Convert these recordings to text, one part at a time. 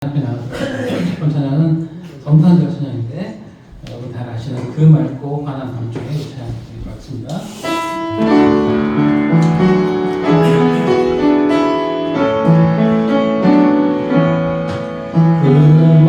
앞에 나왔던 첫 번째 찬양은 성탄절 찬양인데 여러분 다 아시는 그 맑고 환한 밤중에 이 찬양 드릴 것 같습니다. 그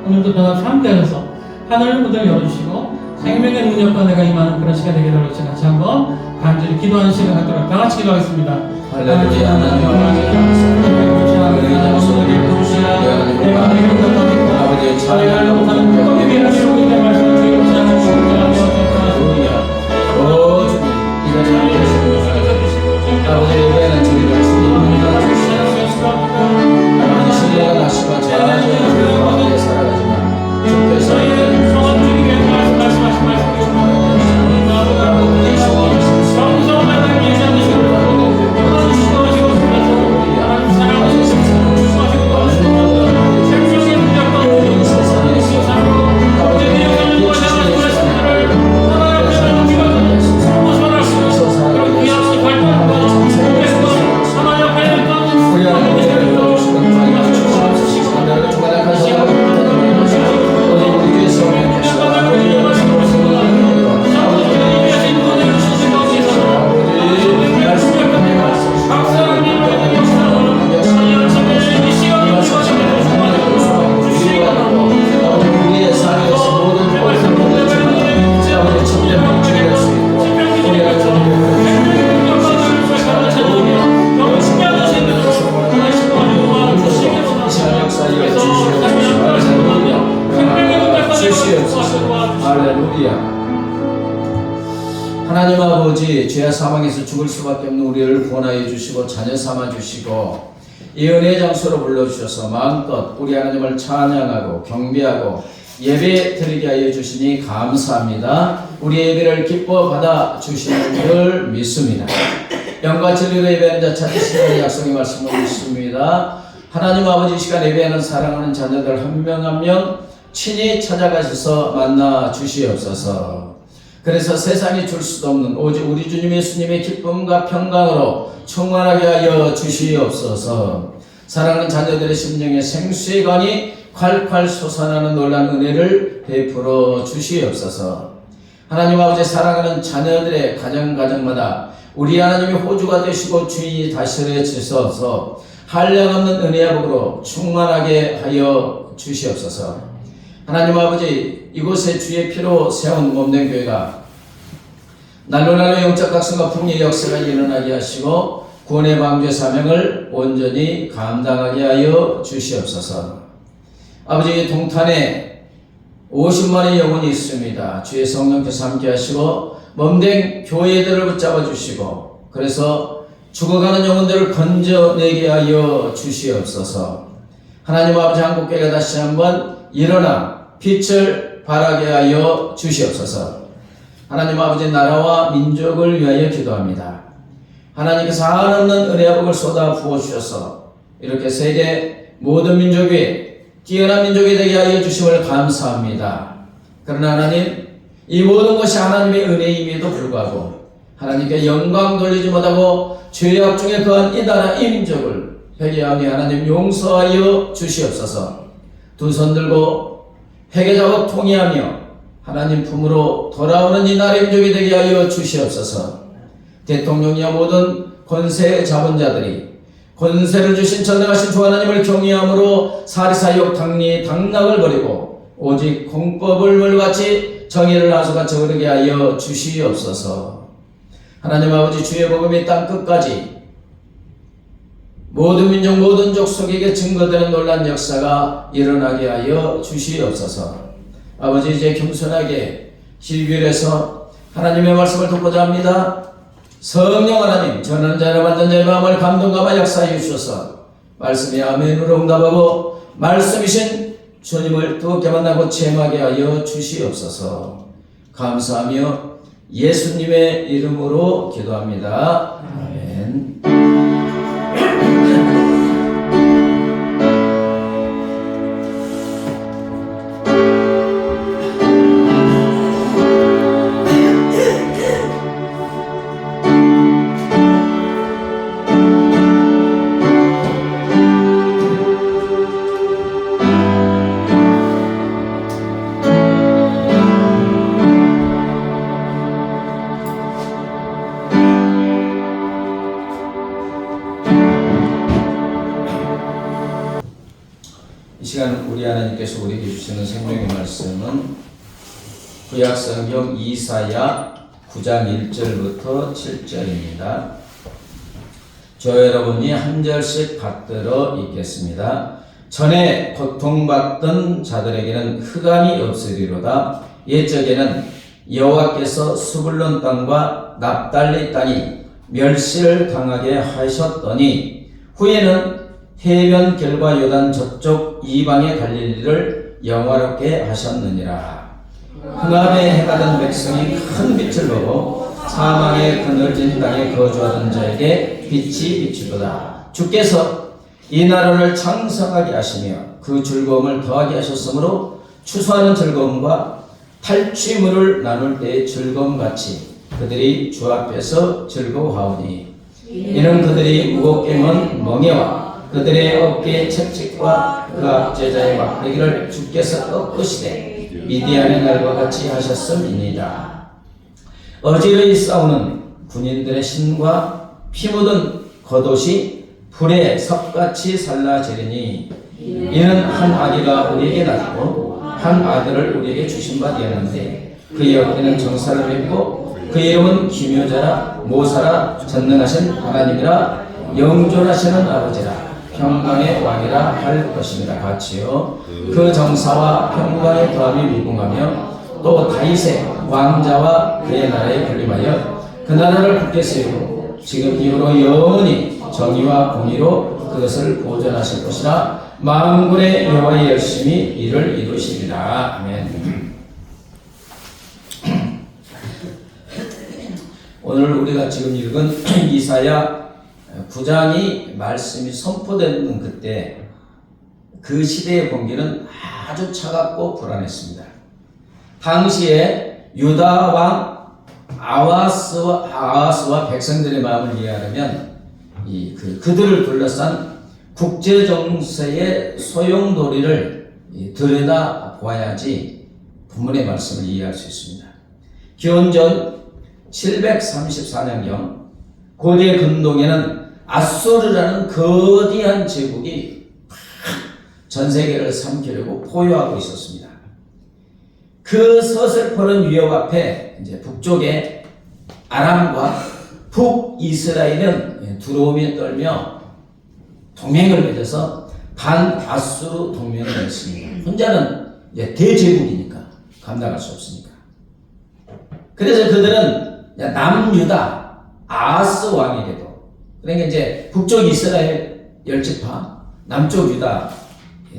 오늘도 변함없이 함께 하셔서 하늘 문을 열어주시고 생명의 능력과 내가 임하는 그런 시간 되게 되도록 같이 한번 간절히 기도하는 시간 갖도록 다 같이 기도하겠습니다. 할렐루야. 하나님 아버지의 찬양을 아버지 예배는 주님을 주님입니다. 아버지 신뢰가 나시고 잘하시는 가운데 살아가지만 주께서 하나님 아버지, 죄와 사망에서 죽을 수밖에 없는 우리를 구원하여 주시고 자녀 삼아 주시고 이 은혜의 장소로 불러주셔서 마음껏 우리 하나님을 찬양하고 경배하고 예배 드리게 하여 주시니 감사합니다. 우리 예배를 기뻐 받아 주시는 줄 믿습니다. 영과 진리로 예배하는 자 찾으시는 약속의 말씀을 믿습니다. 하나님 아버지, 이 시간 예배하는 사랑하는 자녀들 한 명 한 명 친히 찾아가셔서 만나 주시옵소서. 그래서 세상이 줄 수도 없는 오직 우리 주님 예수님의 기쁨과 평강으로 충만하게 하여 주시옵소서. 사랑하는 자녀들의 심령에 생수의 강이 콸콸 솟아나는 놀라운 은혜를 베풀어 주시옵소서. 하나님 아버지, 사랑하는 자녀들의 가정마다 우리 하나님의 호주가 되시고 주인이 다스려 주셔서 한량없는 은혜와 복으로 충만하게 하여 주시옵소서. 하나님 아버지, 이곳에 주의 피로 세운 몸된 교회가 날로 영적 각성과 풍요의 역사가 일어나게 하시고 구원의 방주의 사명을 온전히 감당하게 하여 주시옵소서. 아버지, 동탄에 50만의 영혼이 있습니다. 주의 성령께서 함께 하시고 몸된 교회들을 붙잡아 주시고 그래서 죽어가는 영혼들을 건져내게 하여 주시옵소서. 하나님 아버지, 한국교회가 다시 한번 일어나 빛을 발하게 하여 주시옵소서. 하나님 아버지, 나라와 민족을 위하여 기도합니다. 하나님께서 한없는 은혜와 복을 쏟아 부어주셔서 이렇게 세계 모든 민족 위에 뛰어난 민족이 되게 하여 주심을 감사합니다. 그러나 하나님, 이 모든 것이 하나님의 은혜임에도 불구하고 하나님께 영광 돌리지 못하고 죄악 중에 거한 이 나라 이 민족을 회개하며 하나님 용서하여 주시옵소서. 두 손 들고 회개자고 통회하며 하나님 품으로 돌아오는 이 나라의 민족이 되게 하여 주시옵소서. 대통령이야 모든 권세 잡은 자들이 권세를 주신 전능하신 주 하나님을 경외함으로 사리사욕 당리 당락을 버리고 오직 공법을 물같이 정의를 하수같이 흐르게 하여 주시옵소서. 하나님 아버지, 주의 복음이 땅 끝까지 모든 민족 모든 족속에게 증거되는 놀라운 역사가 일어나게 하여 주시옵소서. 아버지, 이제 겸손하게 시위에서 하나님의 말씀을 듣고자 합니다. 성령 하나님, 전하는 자를 받는 자의 마음을 감동감아 역사해 주셔서 말씀이 아멘으로 응답하고 말씀이신 주님을 뜨겁게 만나고 체험하게 하여 주시옵소서. 감사하며 예수님의 이름으로 기도합니다. 아멘. 이 시간 우리 하나님께서 우리에게 주시는 생명의 말씀은 구약성경 이사야 9장 1절부터 7절입니다. 저 여러분이 한 절씩 받들어 읽겠습니다. 전에 고통받던 자들에게는 흑암이 없으리로다. 옛적에는 여호와께서 스불론 땅과 납달리 땅이 멸시를 당하게 하셨더니 후에는 해변 결과 요단 저쪽 이방의 갈릴리를 영화롭게 하셨느니라. 흑암에 해가던 백성이 큰 빛을 보고 사망의 그늘진 땅에 거주하던 자에게 빛이 비추도다. 주께서 이 나라를 창성하게 하시며 그 즐거움을 더하게 하셨으므로 추수하는 즐거움과 탈취물을 나눌 때의 즐거움같이 그들이 주 앞에서 즐거워하오니 이는 그들이 무겁게 먼 멍에와 그들의 어깨의 채찍과 그 압제자의 막대기를 주께서 꺾으시되 미디안의 날과 같이 하셨음이니이다. 어지러이 싸우는 군인들의 신과 피 묻은 겉옷이 불에 섭같이 살라지리니 이는 한 아기가 우리에게 낳고 한 아들을 우리에게 주신 바 되었는데 그의 어깨는 정사를 맺고 그의 이름은 기묘자라 모사라 전능하신 하나님이라 영존하시는 아버지라 평강의 왕이라 할 것입니다. 같이요. 그 정사와 평강의 더함이 무궁하며 또 다윗의 왕자와 그의 나라에 군림하여 그 나라를 굳게 세우고 지금 이후로 영원히 정의와 공의로 그것을 보존하실 것이라. 만군의 여호와의 열심히 이를 이루시리라. 아멘. 오늘 우리가 지금 읽은 이사야 9장이 말씀이 선포되는 그때 그 시대의 공기는 아주 차갑고 불안했습니다. 당시에 유다 왕 아하스와 백성들의 마음을 이해하려면 그들을 둘러싼 국제 정세의 소용돌이를 들여다 보아야지 본문의 말씀을 이해할 수 있습니다. 기원전 734년경 고대 근동에는 아수르라는 거대한 제국이 전 세계를 삼키려고 포효하고 있었습니다. 그 서슬퍼런 위협 앞에 이제 북쪽의 아람과 북이스라엘은 두려움에 떨며 동맹을 맺어서 반아수르 동맹을 맺습니다. 혼자는 이제 대제국이니까 감당할 수 없으니까. 그래서 그들은 남유다 아하스 왕에게도, 그러니까 이제 북쪽 이스라엘 10지파, 남쪽 유다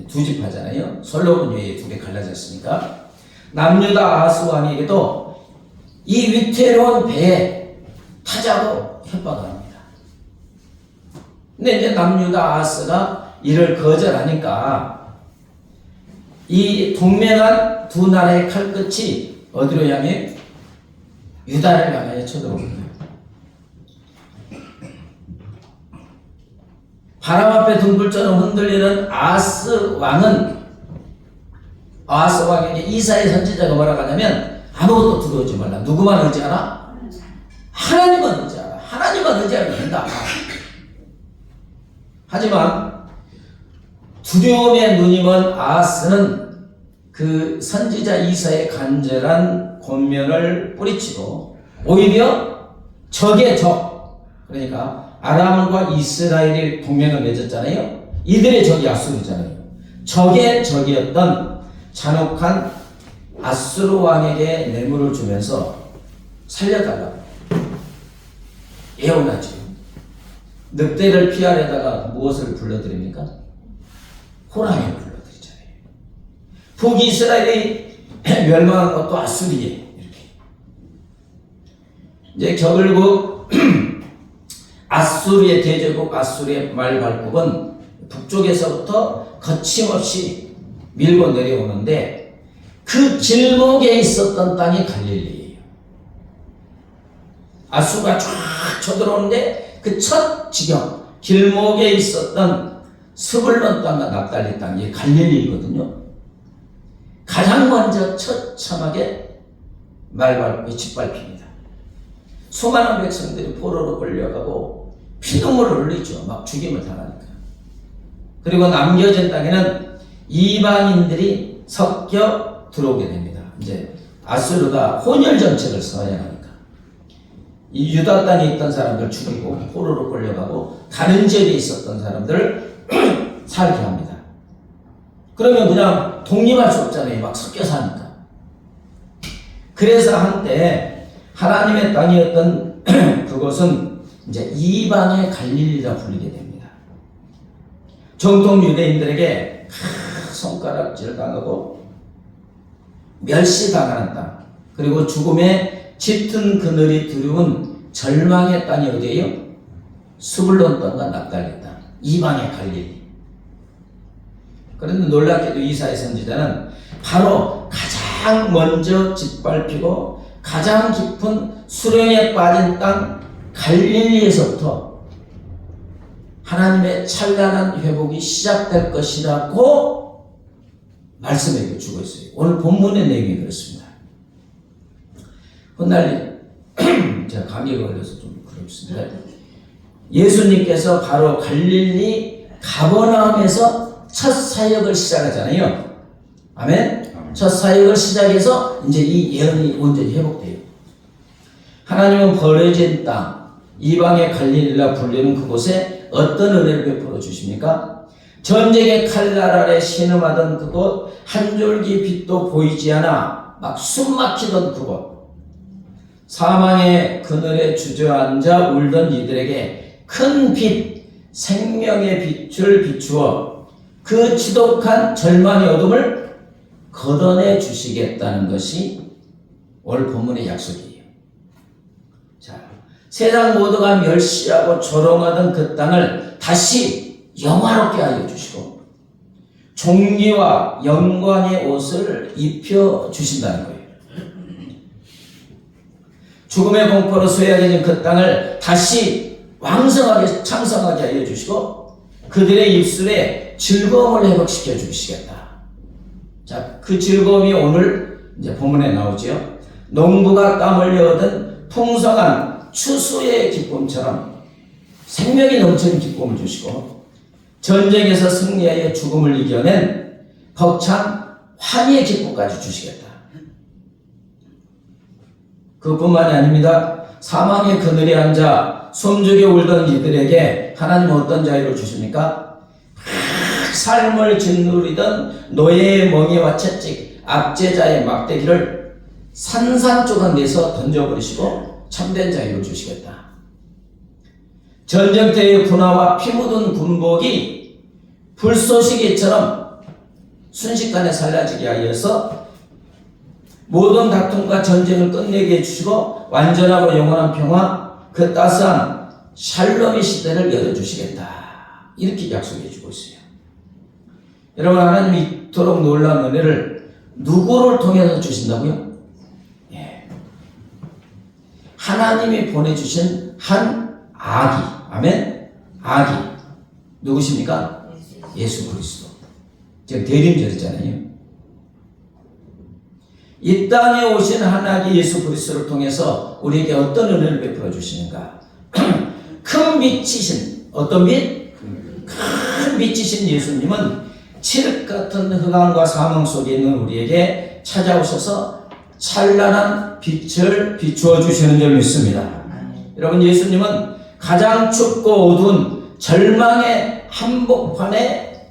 2지파잖아요. 솔로몬 외에 2개 갈라졌으니까. 남유다 아하스 왕에게도 이 위태로운 배에 타자고 협박합니다. 근데 이제 남유다 아하스가 이를 거절하니까 이 동맹한 두 나라의 칼끝이 어디로 향해? 유다를 향하여 쳐들어옵니다. 바람 앞에 등불처럼 흔들리는 아하스 왕에게 이사야 선지자가 뭐라고 하냐면 아무것도 두려워하지 말라. 누구만 의지하라? 하나님만 의지하라. 하나님만 의지하면 된다. 하지만 두려움에 눈이 먼 아하스는 그 선지자 이사야의 간절한 권면을 뿌리치고 오히려 적의 적, 그러니까 아람과 이스라엘이 동맹을 맺었잖아요. 이들의 적이 아수르잖아요. 적의 적이었던 잔혹한 아수르 왕에게 뇌물을 주면서 살려달라고 예언하죠. 늑대를 피하려다가 무엇을 불러드립니까? 호랑이를 불러드리잖아요. 북이스라엘이 멸망한 것도 아수리에 이렇게. 이제 겨울국 아수르의 대제국 아수르의 말발굽은 북쪽에서부터 거침없이 밀고 내려오는데 그 길목에 있었던 땅이 갈릴리예요. 아수르가 쫙 쳐들어오는데 그 첫 지경 길목에 있었던 스불론 땅과 납달리 땅이 갈릴리거든요. 가장 먼저 처참하게 말발굽이 짓밟힙니다. 수많은 백성들이 포로로 끌려가고 피눈물을 흘리죠. 막 죽임을 당하니까. 그리고 남겨진 땅에는 이방인들이 섞여 들어오게 됩니다. 이제 아수르가 혼혈 정책을 서행하니까 이 유다 땅에 있던 사람들 죽이고 포로로 끌려가고 다른 지역에 있었던 사람들을 살게 합니다. 그러면 그냥 독립할 수 없잖아요. 막 섞여 사니까. 그래서 한때 하나님의 땅이었던 그곳은 이제 이방의 갈릴리라 불리게 됩니다. 정통 유대인들에게 손가락질 당하고 멸시당하는 땅, 그리고 죽음의 짙은 그늘이 두려운 절망의 땅이 어디예요? 스불론 땅과 납달리 땅, 이방의 갈릴리. 그런데 놀랍게도 이사야 선지자는 바로 가장 먼저 짓밟히고 가장 깊은 수렁에 빠진 땅 갈릴리에서부터 하나님의 찬란한 회복이 시작될 것이라고 말씀해 주고 있어요. 오늘 본문의 내용이 그렇습니다. 훗날 제가 감기에 걸려서 좀 그렇습니다. 예수님께서 바로 갈릴리 가버나움에서 첫 사역을 시작하잖아요. 아멘? 첫 사역을 시작해서 이제 이 예언이 온전히 회복돼요. 하나님은 버려진 땅, 이방의 갈릴리라 불리는 그곳에 어떤 은혜를 베풀어 주십니까? 전쟁의 칼날 아래 신음하던 그곳, 한 줄기 빛도 보이지 않아 막 숨막히던 그곳, 사망의 그늘에 주저앉아 울던 이들에게 큰 빛, 생명의 빛을 비추어 그 지독한 절망의 어둠을 걷어내 주시겠다는 것이 오늘 본문의 약속이에요. 자, 세상 모두가 멸시하고 조롱하던 그 땅을 다시 영화롭게 하여 주시고 존귀와 영광의 옷을 입혀 주신다는 거예요. 죽음의 공포로 쇠약해진 그 땅을 다시 왕성하게 창성하게 하여 주시고 그들의 입술에 즐거움을 회복시켜 주시겠다. 자, 그 즐거움이 오늘 이제 본문에 나오죠. 농부가 땀 흘려 얻은 풍성한 추수의 기쁨처럼 생명이 넘치는 기쁨을 주시고 전쟁에서 승리하여 죽음을 이겨낸 벅찬 환희의 기쁨까지 주시겠다. 그뿐만이 아닙니다. 사망의 그늘에 앉아 숨죽여 울던 이들에게 하나님은 어떤 자유를 주십니까? 삶을 짓누리던 노예의 멍에와 채찍, 압제자의 막대기를 산산조각 내서 던져버리시고 참된 자유를 주시겠다. 전쟁터의 군화와 피 묻은 군복이 불쏘시개처럼 순식간에 사라지게 하여서 모든 다툼과 전쟁을 끝내게 해주시고 완전하고 영원한 평화, 그 따스한 샬롬의 시대를 열어주시겠다. 이렇게 약속해 주고 있어요. 여러분, 하나님이 이토록 놀라운 은혜를 누구를 통해서 주신다고요? 예. 하나님이 보내주신 한 아기, 아멘? 아기. 누구십니까? 예수 그리스도. 지금 대림절이잖아요. 이 땅에 오신 한 아기 예수 그리스도를 통해서 우리에게 어떤 은혜를 베풀어 주시는가? 큰 빛이신, 어떤 빛? 큰 빛이신 예수님은 칠흑 같은 흑암과 사망 속에 있는 우리에게 찾아오셔서 찬란한 빛을 비추어 주시는 줄 믿습니다. 여러분, 예수님은 가장 춥고 어두운 절망의 한복판에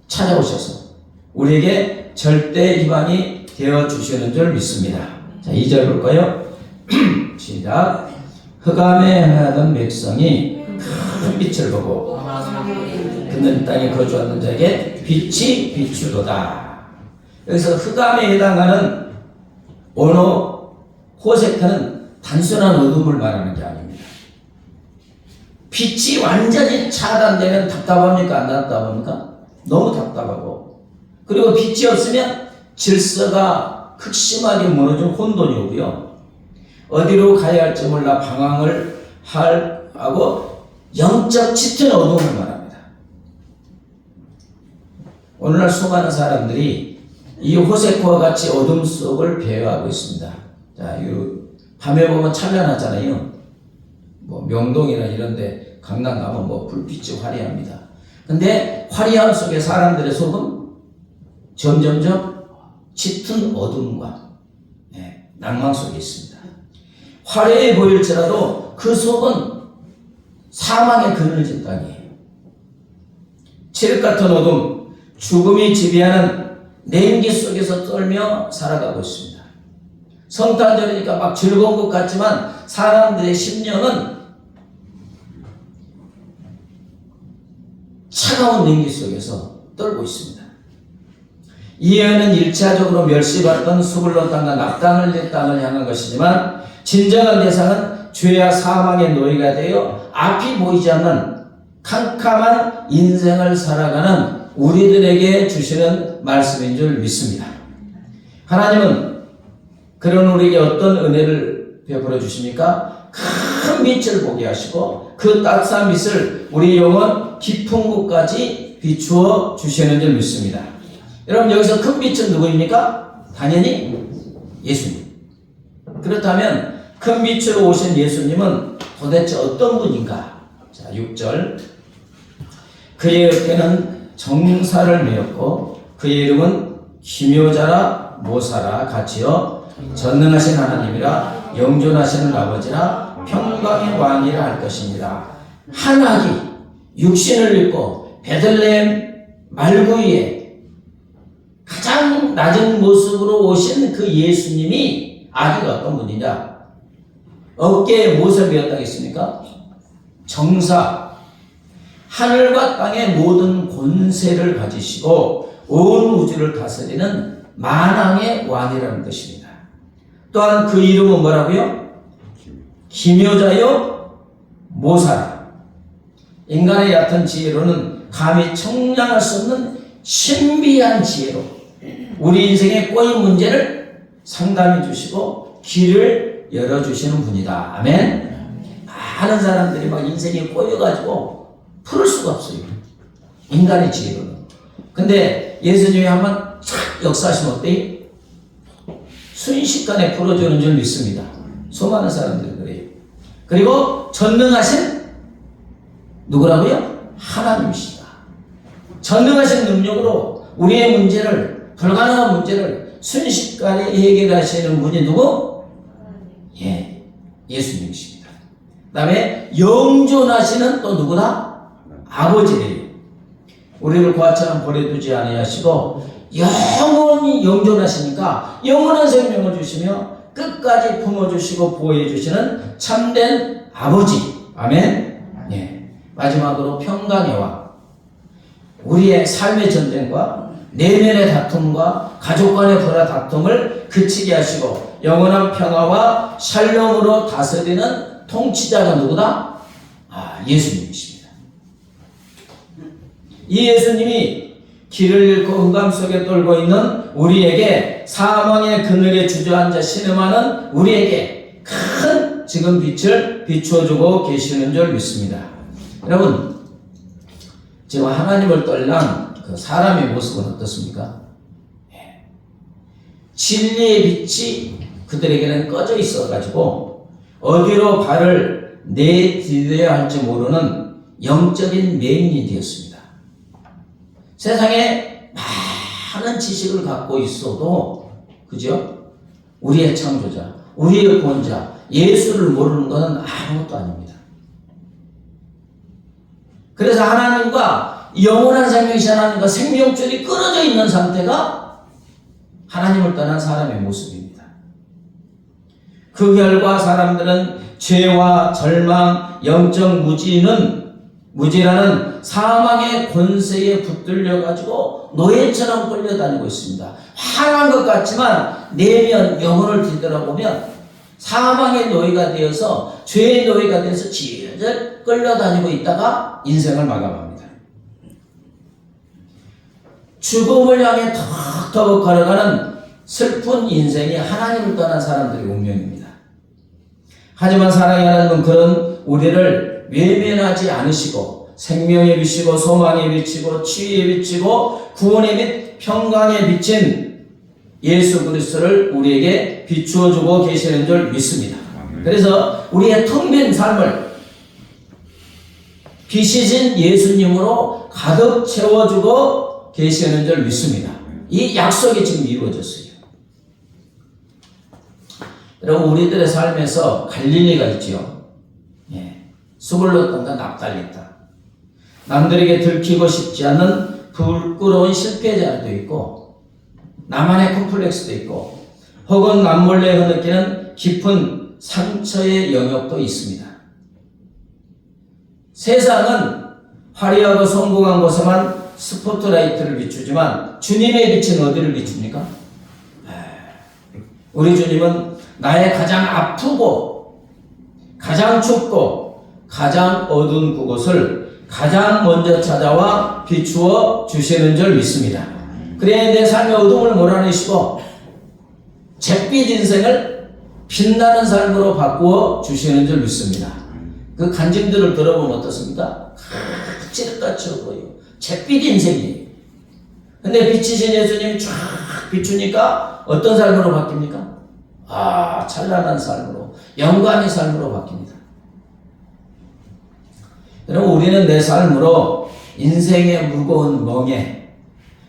찾아오셔서 우리에게 절대 희망이 되어 주시는 줄 믿습니다. 자, 2절 볼까요? 시작. 흑암에 행하던 백성이 큰 빛을 보고 그는 땅에 거주하는 자에게 빛이 비추도다. 여기서 흑암에 해당하는 언어 호세카는 단순한 어둠을 말하는 게 아닙니다. 빛이 완전히 차단되면 답답합니까? 안 답답합니까? 너무 답답하고, 그리고 빛이 없으면 질서가 극심하게 무너진 혼돈이 오고요, 어디로 가야 할지 몰라 방황을 하고 영적 짙은 어둠을 말합니다. 오늘날 수많은 사람들이 이 호세코와 같이 어둠 속을 배회하고 있습니다. 자, 밤에 보면 찬란하잖아요. 뭐 명동이나 이런데 강남 가면 뭐 불빛이 화려합니다. 근데 화려함 속에 사람들의 속은 점점점 짙은 어둠과 낭망 속에 있습니다. 화려해 보일지라도 그 속은 사망의 그늘진 땅이에요. 칠흑 같은 어둠, 죽음이 지배하는 냉기 속에서 떨며 살아가고 있습니다. 성탄절이니까 막 즐거운 것 같지만 사람들의 심령은 차가운 냉기 속에서 떨고 있습니다. 이해는 1차적으로 멸시받던 수불로 땅과 낙당을 낸 땅을 향한 것이지만 진정한 대상은 죄와 사망의 노예가 되어 앞이 보이지 않는 캄캄한 인생을 살아가는 우리들에게 주시는 말씀인 줄 믿습니다. 하나님은 그런 우리에게 어떤 은혜를 베풀어 주십니까? 큰 빛을 보게 하시고 그 따스한 빛을 우리 영혼 깊은 곳까지 비추어 주시는 줄 믿습니다. 여러분, 여기서 큰 빛은 누구입니까? 당연히 예수님. 그렇다면 큰 빛으로 오신 예수님은 도대체 어떤 분인가? 자, 6절. 그의 어깨는 정사를 메었고 그의 이름은 기묘자라 모사라 같이요 전능하신 하나님이라 영존하시는 아버지라 평강의 왕이라 할 것입니다. 한아기 육신을 입고 베들레헴 말구이에 가장 낮은 모습으로 오신 그 예수님이 아기가 어떤 분이냐? 어깨에 무엇을 메었다고 했습니까? 정사. 하늘과 땅의 모든 권세를 가지시고 온 우주를 다스리는 만왕의 왕이라는 것입니다. 또한 그 이름은 뭐라고요? 기묘자요 모사라. 인간의 얕은 지혜로는 감히 청량할 수 없는 신비한 지혜로 우리 인생의 꼬인 문제를 상담해 주시고 길을 열어주시는 분이다. 아멘. 많은 사람들이 막 인생이 꼬여가지고 풀을 수가 없어요. 인간의 지혜로는. 근데 예수님이 한번 착 역사하시면 어때요? 순식간에 풀어주는 줄 믿습니다. 수많은 사람들이 그래요. 그리고 전능하신 누구라고요? 하나님이시다. 전능하신 능력으로 우리의 문제를, 불가능한 문제를 순식간에 해결하시는 분이 누구? 예수님이십니다. 그 다음에 영존하시는 또 누구다? 아버지래요. 우리를 고아처럼 버려두지 아니하시고 영원히 영존하시니까 영원한 생명을 주시며 끝까지 품어주시고 보호해주시는 참된 아버지. 아멘. 마지막으로 평강의 왕. 우리의 삶의 전쟁과 내면의 다툼과 가족 간의 불화 다툼을 그치게 하시고 영원한 평화와 샬롬으로 다스리는 통치자가 누구다? 예수님이십니다. 이 예수님이 길을 잃고 흑암 속에 떨고 있는 우리에게, 사망의 그늘에 주저앉아 신음하는 우리에게 큰 지금 빛을 비춰주고 계시는 줄 믿습니다. 여러분, 지금 하나님을 떠난 그 사람의 모습은 어떻습니까? 진리의 빛이 그들에게는 꺼져 있어가지고 어디로 발을 내디뎌야 할지 모르는 영적인 맹인이 되었습니다. 세상에 많은 지식을 갖고 있어도, 그죠? 우리의 창조자, 우리의 구원자, 예수를 모르는 것은 아무것도 아닙니다. 그래서 하나님과 영원한 생명이신 하나님과 생명줄이 끊어져 있는 상태가 하나님을 떠난 사람의 모습입니다. 그 결과 사람들은 죄와 절망, 영적 무지라는 사망의 권세에 붙들려가지고 노예처럼 끌려다니고 있습니다. 화난 것 같지만 내면 영혼을 뒤돌아보면 사망의 노예가 되어서, 죄의 노예가 되어서 질질 끌려다니고 있다가 인생을 마감합니다. 죽음을 향해 턱턱 걸어가는 슬픈 인생이 하나님을 떠난 사람들의 운명입니다. 하지만 사랑의 하나님은 그런 우리를 외면하지 않으시고 생명의 빛이고 소망의 빛이고 치유의 빛이고 구원의 빛, 평강의 빛인 예수 그리스도를 우리에게 비추어주고 계시는 줄 믿습니다. 그래서 우리의 텅 빈 삶을 빛이신 예수님으로 가득 채워주고 계시는 줄 믿습니다. 이 약속이 지금 이루어졌어요. 여러분, 우리들의 삶에서 갈릴리가 있지요. 예. 수불로 떤다 납달리 있다. 남들에게 들키고 싶지 않는 부끄러운 실패자도 있고, 나만의 콤플렉스도 있고, 혹은 남몰래 흐느끼는 깊은 상처의 영역도 있습니다. 세상은 화려하고 성공한 곳에만 스포트라이트를 비추지만 주님의 빛은 어디를 비춥니까? 우리 주님은 나의 가장 아프고 가장 춥고 가장 어두운 그곳을 가장 먼저 찾아와 비추어 주시는 줄 믿습니다. 그래야 내 삶의 어둠을 몰아내시고 잿빛 인생을 빛나는 삶으로 바꾸어 주시는 줄 믿습니다. 그 간증들을 들어보면 어떻습니까? 칠흑같이 보여. 잿빛 인생이에요. 근데 빛이신 예수님이 쫙 비추니까 어떤 삶으로 바뀝니까? 아, 찬란한 삶으로, 영광의 삶으로 바뀝니다. 여러분, 우리는 내 삶으로 인생의 무거운 멍에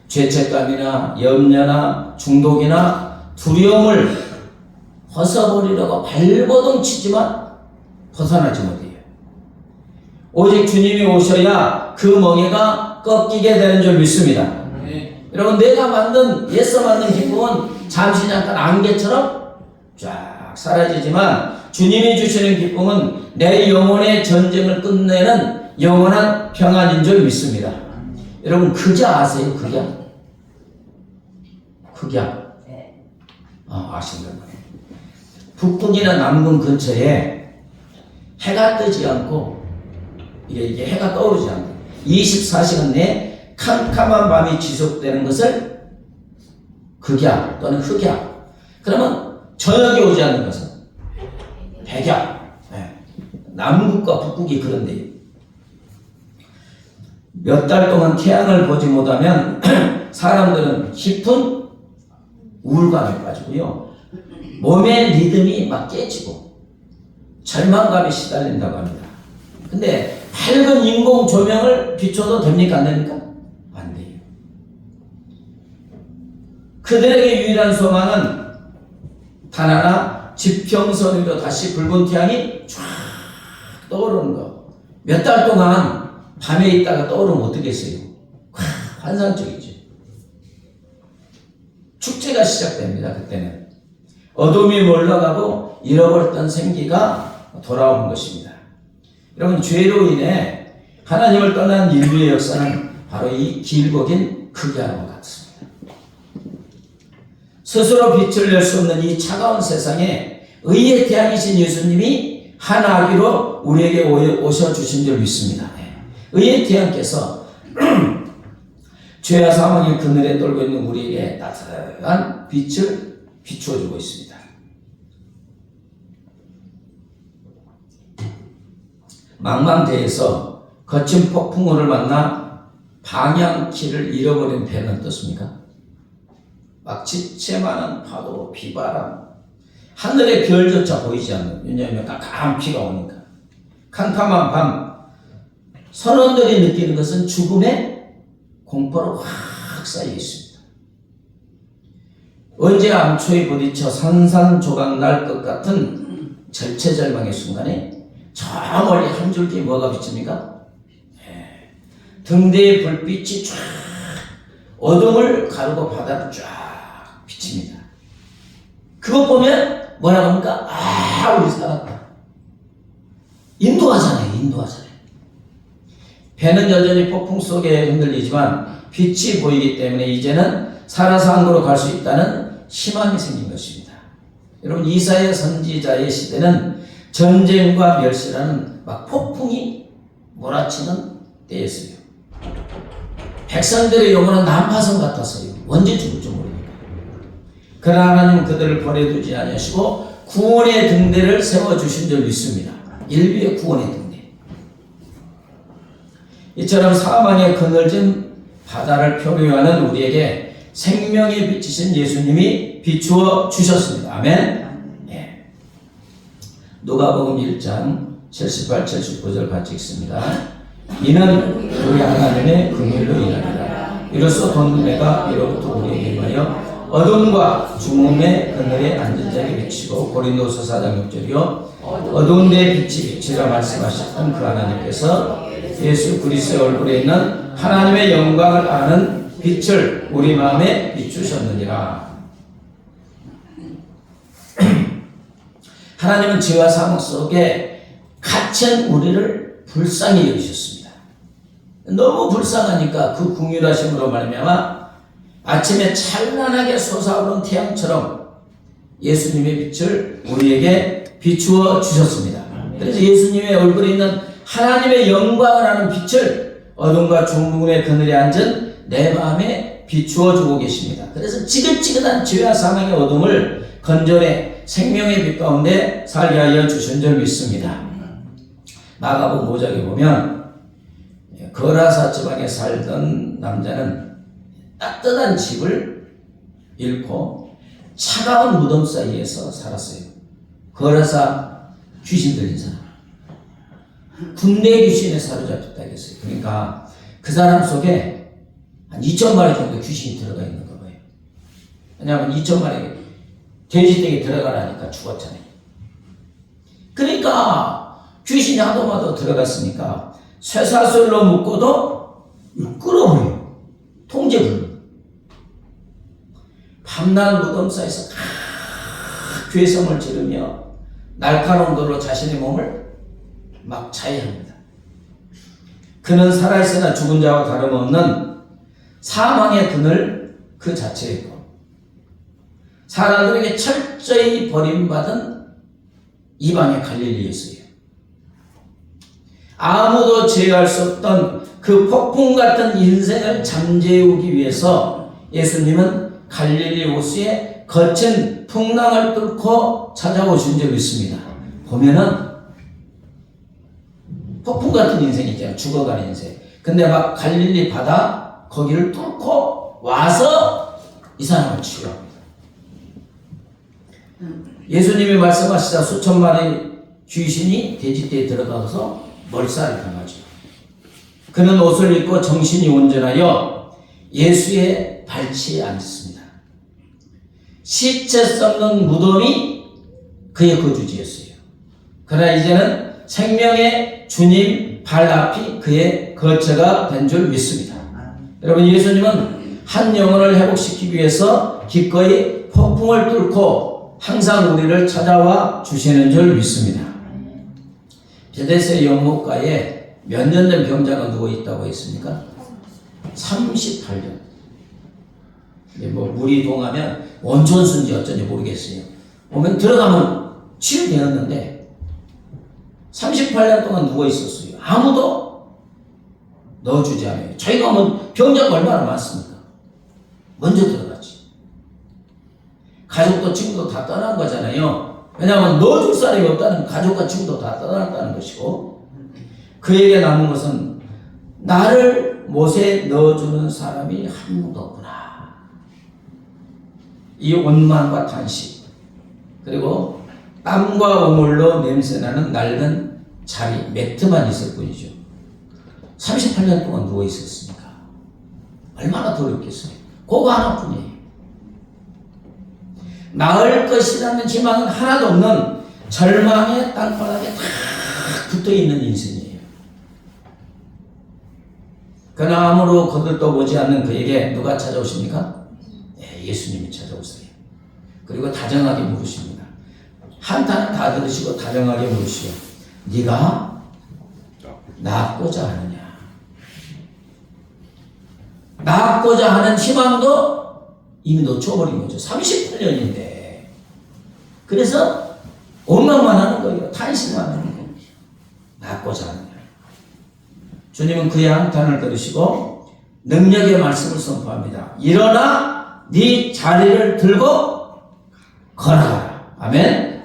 죄책감이나 염려나 중독이나 두려움을 벗어버리려고 발버둥 치지만 벗어나지 못해요. 오직 주님이 오셔야 그 멍에가 꺾이게 되는 줄 믿습니다. 여러분, 내가 만든 예서 만든 기쁨은 잠시 잠깐 안개처럼 쫙 사라지지만 주님이 주시는 기쁨은 내 영혼의 전쟁을 끝내는 영원한 평안인 줄 믿습니다. 여러분, 극약 아세요? 극약? 극약. 아신다고요. 북극이나 남극 근처에 해가 뜨지 않고 이게 해가 떠오르지 않고 24시간 내에 캄캄한 밤이 지속되는 것을 극약 또는 흑약. 그러면 저녁이 오지 않는 것은 백약. 남극과 북극이 그런데요. 몇 달 동안 태양을 보지 못하면 사람들은 깊은 우울감에 빠지고요. 몸의 리듬이 막 깨지고 절망감에 시달린다고 합니다. 근데 밝은 인공 조명을 비춰도 됩니까? 안 됩니까? 안 돼요. 그들에게 유일한 소망은 단 하나, 지평선 위로 다시 붉은 태양이 쫙 떠오르는 거. 몇 달 동안 밤에 있다가 떠오르면 어떻겠어요? 환상적이죠. 축제가 시작됩니다. 그때는 어둠이 몰려가고 잃어버렸던 생기가 돌아오는 것입니다. 여러분, 죄로 인해 하나님을 떠난 인류의 역사는 바로 이 길고 긴 극약과 같습니다. 스스로 빛을 낼 수 없는 이 차가운 세상에 의의 태양이신 예수님이 한 아기로 우리에게 오셔주신 줄 믿습니다. 의의 태양께서 죄와 사망의 그늘에 떨고 있는 우리에게 따뜻한 빛을 비추어주고 있습니다. 망망대해에서 거친 폭풍우를 만나 방향키를 잃어버린 배는 어떻습니까? 막 지체많은 파도, 비바람, 하늘의 별조차 보이지 않는, 왜냐하면 깜깜한 비가 오니까. 캄캄한 밤, 선원들이 느끼는 것은 죽음의 공포로 확 쌓여 있습니다. 언제 암초에 부딪혀 산산조각 날 것 같은 절체절망의 순간에 저 멀리 한 줄기 뭐가 비칩니까? 등대의 불빛이 쫙 어둠을 가르고 바다를 쫙 비칩니다. 그것 보면 뭐라고 합니까? 아, 우리 살았다. 인도하잖아요. 인도하잖아요. 배는 여전히 폭풍 속에 흔들리지만 빛이 보이기 때문에 이제는 살아서 항구로 갈 수 있다는 희망이 생긴 것입니다. 여러분, 이사야 선지자의 시대는 전쟁과 멸시라는 막 폭풍이 몰아치는 때였어요. 백성들의 영혼은 난파선 같았어요. 언제 죽을지 모르니까. 그러나 하나님은 그들을 버려두지 아니하시고 구원의 등대를 세워주신 줄 믿습니다. 인류의 구원의 등대. 이처럼 사망의 그늘진 바다를 표류하는 우리에게 생명의 빛이신 예수님이 비추어 주셨습니다. 아멘. 누가복음 1장 78, 79절 같이 읽습니다. 이는 우리 하나님의 긍휼로 인하리라. 이로써 돈내가 이로부터 우리에게 임하여 어둠과 죽음의 그늘에 앉은 자에게 비치고 고린도서 4장 6절이요 어두운 데에 빛이 비치라 말씀하셨던 그 하나님께서 예수 그리스도의 얼굴에 있는 하나님의 영광을 아는 빛을 우리 마음에 비추셨느니라. 하나님은 죄와 사망 속에 갇힌 우리를 불쌍히 여기셨습니다. 너무 불쌍하니까 그 긍휼하심으로 말미암아 아침에 찬란하게 솟아오른 태양처럼 예수님의 빛을 우리에게 비추어 주셨습니다. 그래서 예수님의 얼굴에 있는 하나님의 영광을 아는 빛을 어둠과 죽음의 그늘에 앉은 내 마음에 비추어 주고 계십니다. 그래서 지긋지긋한 죄와 사망의 어둠을 건져내 생명의 빛 가운데 살게 하여 주신 줄 믿습니다. 마가복음 5장에 보면 거라사 지방에 살던 남자는 따뜻한 집을 잃고 차가운 무덤 사이에서 살았어요. 거라사 귀신 들린 사람. 군대 귀신에 사로잡혔다 했어요. 그러니까 그 사람 속에 한 2,000마리 정도 귀신이 들어가 있는 거예요. 왜냐하면 2,000마리 돼지떼기 들어가라니까 죽었잖아요. 그러니까 귀신이 하도마도 들어갔으니까 쇠사슬로 묶어도 끌어버려요. 통제불. 밤낮 무덤 사이에서 괴성을 지르며 날카로운 돌로 자신의 몸을 막 자해합니다. 그는 살아있으나 죽은 자와 다름없는 사망의 그늘 그 자체였고 사람들에게 철저히 버림받은 이방의 갈릴리였어요. 아무도 제어할 수 없던 그 폭풍 같은 인생을 잠재우기 위해서 예수님은 갈릴리 호수의 거친 풍랑을 뚫고 찾아오신 적이 있습니다. 보면은 폭풍 같은 인생이잖아요. 죽어가는 인생. 근데 막 갈릴리 바다 거기를 뚫고 와서 이 사람을 치유합니다. 예수님이 말씀하시자 수천 마리 귀신이 돼지떼에 들어가서 멀살을 당하죠. 그는 옷을 입고 정신이 온전하여 예수의 발치에 앉았습니다. 시체 썩는 무덤이 그의 거주지였어요. 그러나 이제는 생명의 주님 발 앞이 그의 거처가 된 줄 믿습니다. 여러분, 예수님은 한 영혼을 회복시키기 위해서 기꺼이 폭풍을 뚫고 항상 우리를 찾아와 주시는 줄 믿습니다. 베데스다 연못가에 몇 년 된 병자가 누워 있다고 했습니까? 38년. 뭐 물이 동하면 온천수인지 어쩐지 모르겠어요. 보면 들어가면 치유되었는데 38년 동안 누워 있었어요. 아무도 넣어주지 않아요. 저희가 뭐 병자가 얼마나 많습니까? 먼저 들어갔지. 가족도 친구도 다 떠난 거잖아요. 왜냐하면 넣어줄 사람이 없다는 가족과 친구도 다 떠났다는 것이고 그에게 남은 것은 나를 못에 넣어주는 사람이 한 명도 없구나. 이 원망과 탄식 그리고 땀과 우물로 냄새나는 낡은 자리 매트만 있을 뿐이죠. 38년 동안 누워 있었으니까 얼마나 더럽겠어요. 그거 하나뿐이에요. 나을 것이라는 희망은 하나도 없는 절망의 땅바닥에 다 붙어있는 인생이에요. 그러나 아무로 거들떠보지 않는 그에게 누가 찾아오십니까? 네, 예수님이 찾아오세요. 그리고 다정하게 물으십니다. 한탄은 다 들으시고 다정하게 물으시오. 네가 낫고자 하느냐? 낫고자 하는 희망도 이미 놓쳐버린 거죠. 38년인데. 그래서 원망만 하는 거예요. 탄식만 하는 거예요. 낫고자 하느냐. 주님은 그의 한탄을 들으시고 능력의 말씀을 선포합니다. 일어나 네 자리를 들고 걸어가라. 아멘.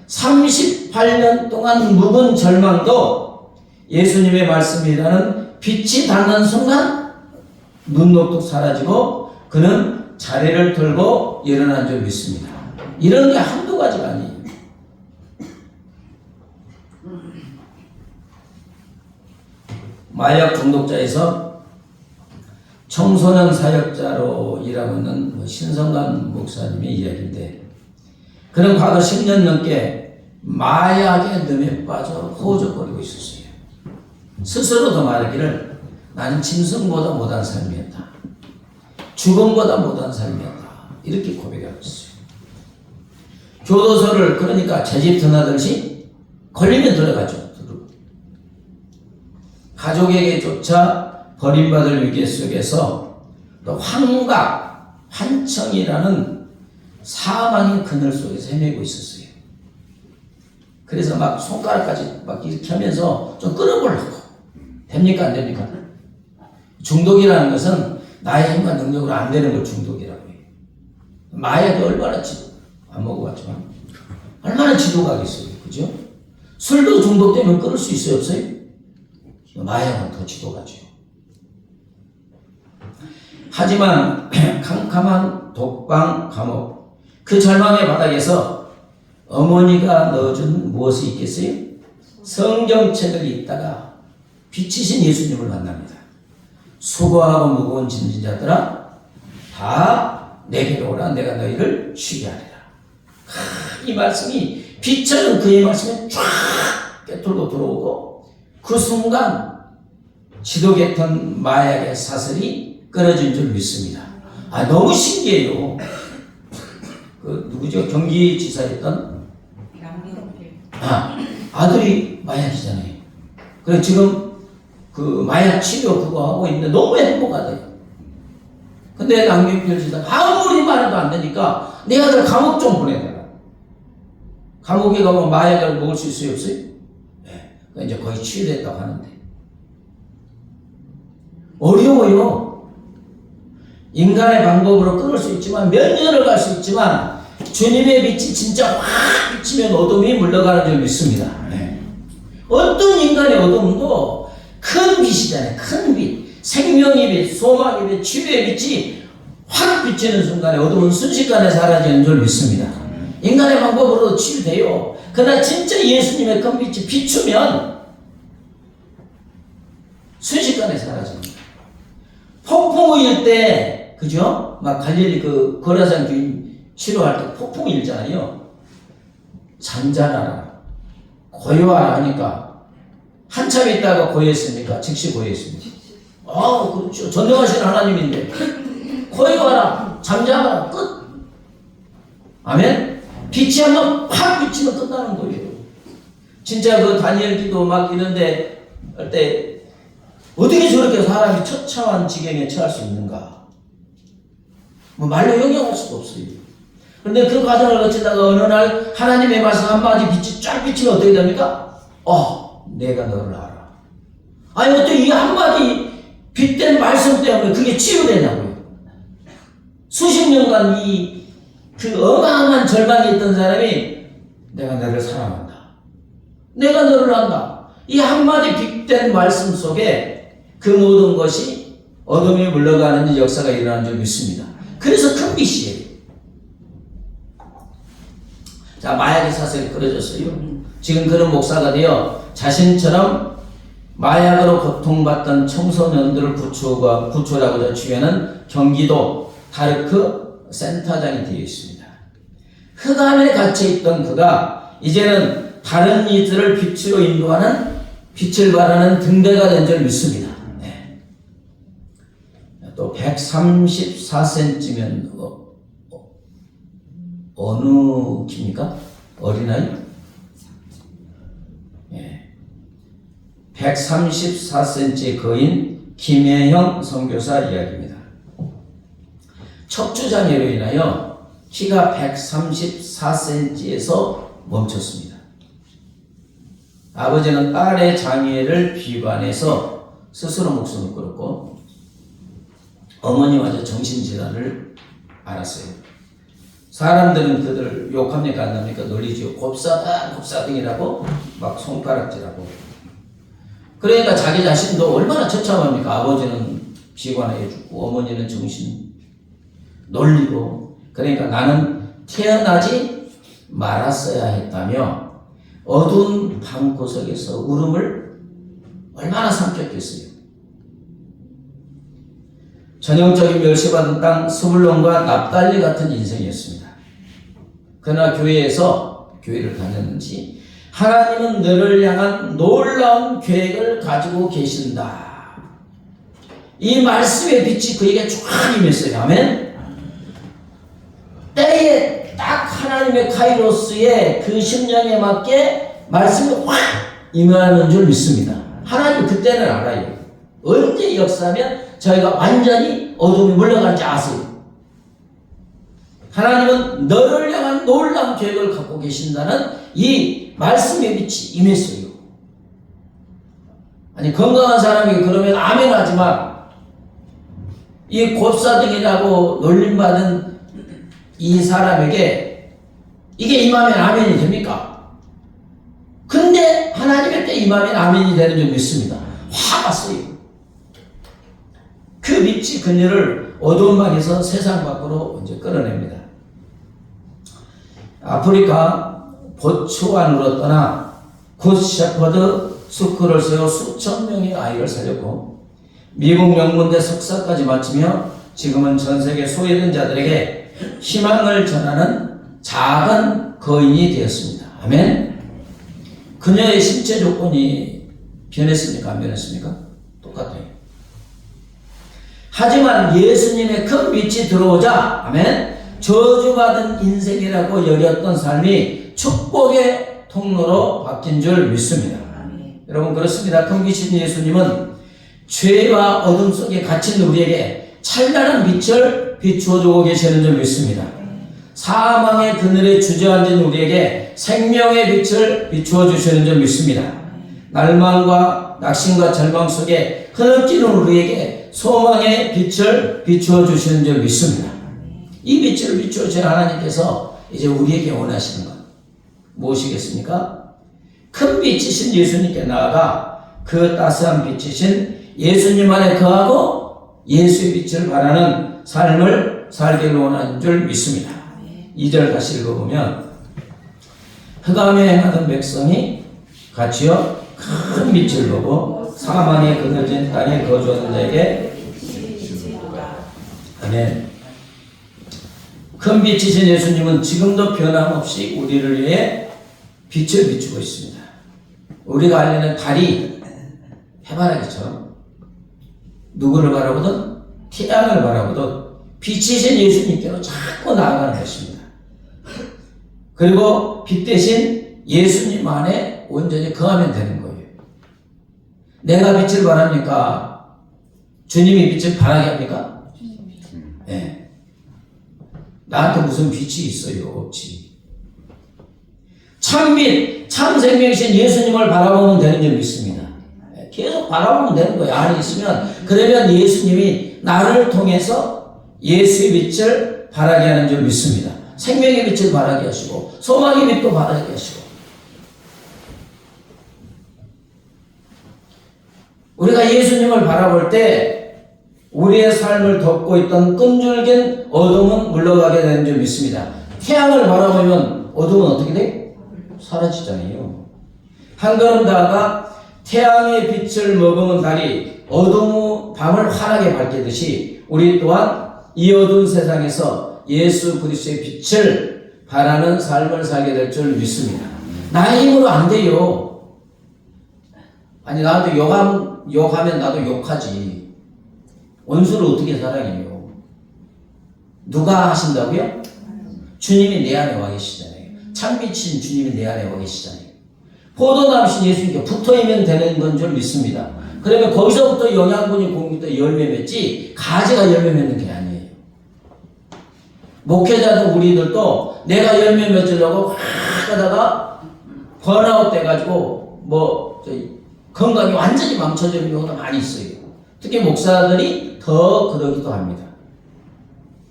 38년 동안 묵은 절망도 예수님의 말씀이라는 빛이 닿는 순간 눈녹듯 사라지고 그는 자리를 들고 일어난 줄 믿습니다. 이런 게 한두 가지가 아니에요. 마약 중독자에서 청소년 사역자로 일하고 있는 신성관 목사님의 이야기인데, 그는 과거 10년 넘게 마약의 늠에 빠져 호적거리고 있었어요. 스스로도 말하기를 나는 짐승보다 못한 삶이었다. 죽음보다 못한 삶이었다. 이렇게 고백하고 있어요. 교도소를 그러니까 제집 드나들듯이 걸리면 들어가죠. 가족에게조차 버림받을 위기 속에서 또 환각, 환청이라는 사망의 그늘 속에서 헤매고 있었어요. 그래서 막 손가락까지 막 이렇게 하면서 좀 끌어보려고. 됩니까? 안 됩니까? 중독이라는 것은 나의 힘과 능력으로 안 되는 걸 중독이라고 해요. 마약이 얼마나 안 먹어봤지만 얼마나 지독하겠어요. 그죠? 술도 중독되면 끊을 수 있어요? 없어요? 마약은 더 지독하죠. 하지만 캄캄한 독방 감옥, 그 절망의 바닥에서 어머니가 넣어준 무엇이 있겠어요? 성경책을 읽다가 빛이신 예수님을 만납니다. 수고하고 무거운 짐진 자들아 다 내게로 오라, 내가 너희를 쉬게 하리라. 이 말씀이 빛처럼 그의 말씀에 쫙 꿰뚫고 들어오고, 그 순간 지독했던 마약의 사슬이 끊어진 줄 믿습니다. 너무 신기해요. 그 누구죠? 경기지사였던 아들이 마약이잖아요. 그래 지금 그 마약 치료 그거 하고 있는데 너무 행복하대요. 근데 남경필 지사가 아무리 말해도 안 되니까 내 아들 감옥 좀 보내달라. 감옥에 가면 마약을 먹을 수 있어요? 없어요? 네. 이제 거의 치유됐다고 하는데 어려워요. 인간의 방법으로 끊을 수 있지만, 몇 년을 갈 수 있지만, 주님의 빛이 진짜 확 비치면 어둠이 물러가는 줄 믿습니다. 네. 어떤 인간의 어둠도 큰 빛이잖아요. 큰 빛. 생명의 빛, 소망의 빛, 치유의 빛이 확 비치는 순간에 어둠은 순식간에 사라지는 줄 믿습니다. 인간의 방법으로도 치유돼요. 그러나 진짜 예수님의 큰 빛이 비추면 순식간에 사라집니다. 폭풍이 일 때, 그죠? 막 갈릴리 그 거라산 주인 치료할 때 폭풍이 일잖아요. 잔잔하라, 고요하라 하니까 한참 있다가 고요했습니까? 즉시 고요했습니다. 그렇죠. 전능하신 하나님인데 고요하라, 잠잠하라, 끝. 아멘? 빛이 한번 팍 비치면 끝나는 거예요. 진짜 그 다니엘 기도 막 이런데 할 때 어떻게 저렇게 사람이 처참한 지경에 처할 수 있는가? 말로 형용할 수가 없어요. 그런데 그 과정을 거치다가 어느 날 하나님의 말씀 한마디 빛이 쫙 비치면 어떻게 됩니까? 내가 너를 알아. 어떻게 이 한마디 빛된 말씀 때문에 그게 치유되냐고요. 수십 년간 그 어마어마한 절망에 있던 사람이 내가 너를 사랑한다, 내가 너를 안다, 이 한마디 빛된 말씀 속에 그 모든 것이 어둠이 물러가는 역사가 일어나는 줄 믿습니다. 그래서 큰 빛이에요. 자, 마약의 사슬이 끊어졌어요. 지금 그런 목사가 되어 자신처럼 마약으로 고통받던 청소년들을 구출하고자 취하는 경기도 다르크 센터장이 되어 있습니다. 흑암에 갇혀있던 그가 이제는 다른 이들을 빛으로 인도하는, 빛을 발하는 등대가 된 줄 믿습니다. 또 134cm면 어느 키입니까? 어린아이? 134cm의 거인 김혜형 선교사 이야기입니다. 척추장애로 인하여 키가 134cm에서 멈췄습니다. 아버지는 딸의 장애를 비관해서 스스로 목숨을 끊었고, 어머니마저 정신질환을 앓았어요. 사람들은 그들 욕합니까 안 합니까? 놀리죠. 곱사등이라고 막 손가락질하고. 그러니까 자기 자신도 얼마나 처참합니까? 아버지는 비관해 주고 어머니는 정신 놀리고. 그러니까 나는 태어나지 말았어야 했다며 어두운 방구석에서 울음을 얼마나 삼켰겠어요. 전형적인 멸시받은 땅 스불론과 납달리 같은 인생이었습니다. 그러나 교회를 다녔는지 하나님은 너를 향한 놀라운 계획을 가지고 계신다. 이 말씀의 빛이 그에게 쫙 임했어요. 아멘. 때에 딱 하나님의 카이로스의 그 심령에 맞게 말씀이 확 임하는 줄 믿습니다. 하나님 그때는 알아요. 언제 역사하면 저희가 완전히 어둠이 물러갈지 아세요. 하나님은 너를 향한 놀라운 계획을 갖고 계신다는 이 말씀의 빛이 임했어요. 아니 건강한 사람이 그러면 아멘 하지만 이 곱사등이라고 놀림받은 이 사람에게 이게 임하면 아멘이 됩니까? 근데 하나님의 때 임하면 아멘이 되는 줄 믿습니다. 확 왔어요. 그 빛이 그녀를 어두운 방에서 세상 밖으로 이제 끌어냅니다. 아프리카 보츠완으로 떠나 굿 셰퍼드 스쿨을 세워 수천 명의 아이를 살렸고 미국 명문대 석사까지 마치며 지금은 전 세계 소외된 자들에게 희망을 전하는 작은 거인이 되었습니다. 아멘. 그녀의 신체 조건이 변했습니까? 안 변했습니까? 똑같아요. 하지만 예수님의 큰 빛이 들어오자 아멘. 저주받은 인생이라고 여겼던 삶이 축복의 통로로 바뀐 줄 믿습니다. 여러분 그렇습니다. 큰 빛인 예수님은 죄와 어둠 속에 갇힌 우리에게 찬란한 빛을 비추어주고 계시는 줄 믿습니다. 사망의 그늘에 주저앉은 우리에게 생명의 빛을 비추어 주시는 줄 믿습니다. 날망과 낙심과 절망 속에 흐느끼는 우리에게 소망의 빛을 비추어 주시는 줄 믿습니다. 이 빛을 비추어 주신 하나님께서 이제 우리에게 원하시는 것 무엇이겠습니까? 큰 빛이신 예수님께 나아가 그 따스한 빛이신 예수님 안에 거하고 예수의 빛을 바라는 삶을 살기를 원하는 줄 믿습니다. 2절 다시 읽어보면 흑암에 행하던 백성이 같이요 큰 빛을 보고 사망에 그늘진 땅에 거주하는 자에게 아멘. 큰 빛이신 예수님은 지금도 변함없이 우리를 위해 빛을 비추고 있습니다. 우리가 알려는 달이 해바라기처럼 누구를 바라보든 태양을 바라보든 빛이신 예수님께로 자꾸 나아가는 것입니다. 그리고 빛 대신 예수님 안에 온전히 거하면 되는 거예요. 내가 빛을 바랍니까? 주님이 빛을 바라게 합니까? 네. 나한테 무슨 빛이 있어요? 없지. 참빛, 참생명이신 예수님을 바라보면 되는 줄 믿습니다. 계속 바라보면 되는 거예요. 안에 있으면. 그러면 예수님이 나를 통해서 예수의 빛을 바라게 하는 줄 믿습니다. 생명의 빛을 바라게 하시고 소망의 빛도 바라게 하시고 우리가 예수님을 바라볼 때 우리의 삶을 덮고 있던 끈질긴 어둠은 물러가게 되는 줄 믿습니다. 태양을 바라보면 어둠은 어떻게 돼? 사라지잖아요. 한 걸음 다가 태양의 빛을 머금은 달이 어둠의 밤을 환하게 밝히듯이 우리 또한 이 어두운 세상에서 예수 그리스도의 빛을 바라는 삶을 살게 될 줄 믿습니다. 나의 힘으로 안 돼요. 아니 나한테 욕하면 나도 욕하지. 원수를 어떻게 사랑해요? 누가 하신다고요? 주님이 내 안에 와 계시잖아요. 참빛인 주님이 내 안에 와 계시잖아요. 포도나무신 예수님께 붙어있는 되는 건 줄 믿습니다. 그러면 거기서부터 영양분이 공급돼 열매 맺지 가지가 열매 맺는 게 아니에요. 목회자들 우리들도 내가 열매 맺으려고 확 하다가 번아웃 돼가지고 건강이 완전히 망쳐지는 경우가 많이 있어요. 특히 목사들이 더 그러기도 합니다.